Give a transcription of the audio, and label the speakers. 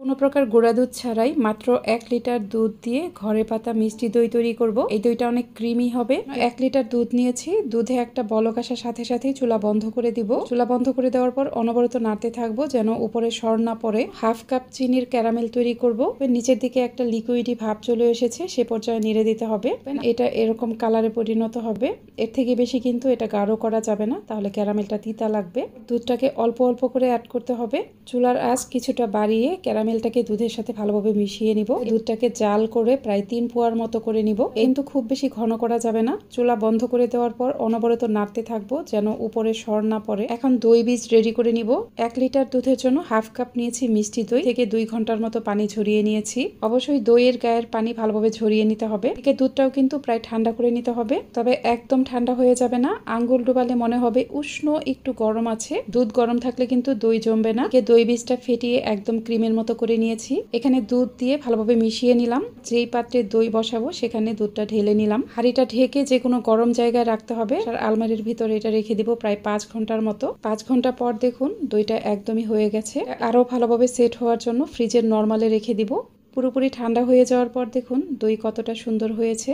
Speaker 1: কোনো প্রকার গুঁড়া দুধ ছাড়াই মাত্র 1 লিটার দুধ দিয়ে ঘরে পাতা মিষ্টি দই তৈরি করব। এই দইটা অনেক ক্রিমি হবে। 1 লিটার দুধ নিয়েছি, দুধে একটা বলক আসার সাথে সাথেই চুলা বন্ধ করে দিব। চুলা বন্ধ করে দেওয়ার পর অনবরত নাড়তে থাকবো যেন উপরে সর না পড়ে। হাফ কাপ চিনির ক্যারামেল তৈরি করব। নিচের দিকে একটা লিকুইডি ভাব চলে এসেছে, সে পর্যায়ে নেড়ে দিতে হবে। এটা এরকম কালারে পরিণত হবে। এর থেকে বেশি কিন্তু এটা গাঢ় করা যাবে না, তাহলে ক্যারামেলটা তিতা লাগবে। দুধটাকে অল্প অল্প করে অ্যাড করতে হবে। চুলার আঁচ কিছুটা বাড়িয়ে ক্যারামেলটাকে দুধের সাথে ভালোভাবে মিশিয়ে নিব। দুধটাকে জাল করে প্রায় 3 পোয়ার মতো করে নিব। কিন্তু খুব বেশি ঘন করা যাবে না। চুলা বন্ধ করে দেওয়ার পর অনবরত নাড়তে থাকবো যেন উপরে সর না পড়ে। এখন দই বীজ রেডি করে নিব। 1 লিটার দুধের জন্য হাফ কাপ নিয়েছি মিষ্টি দই, থেকে 2 ঘন্টার মতো পানি ঝরিয়ে নিয়েছি। অবশ্যই দইয়ের গায়ের পানি ভালোভাবে ঝরিয়ে নিতে হবে। এদিকে দুধটাও কিন্তু প্রায় ঠান্ডা করে নিতে হবে, তবে একদম ঠান্ডা হয়ে যাবে না। আঙ্গুল ডুবালে মনে হবে উষ্ণ একটু গরম আছে। দুধ গরম থাকলে কিন্তু দই জমবে না। দই বীজটা ফেটিয়ে একদম ক্রিমের মতো করে নিয়েছি। এখানে দুধ দিয়ে ভালোভাবে মিশিয়ে নিলাম। যেই পাত্রে দই বসাবো সেখানে দুধটা ঢেলে নিলাম। হাঁড়িটা ঢেকে যে কোনো গরম জায়গায় রাখতে হবে। আর আলমারির ভিতরে এটা রেখে দিব প্রায় 5 ঘন্টার মতো। 5 ঘন্টা পর দেখুন দইটা একদমই হয়ে গেছে। আরো ভালোভাবে সেট হওয়ার জন্য ফ্রিজের নরমালে রেখে দিব। পুরোপুরি ঠান্ডা হয়ে যাওয়ার পর দেখুন দই কতটা সুন্দর হয়েছে।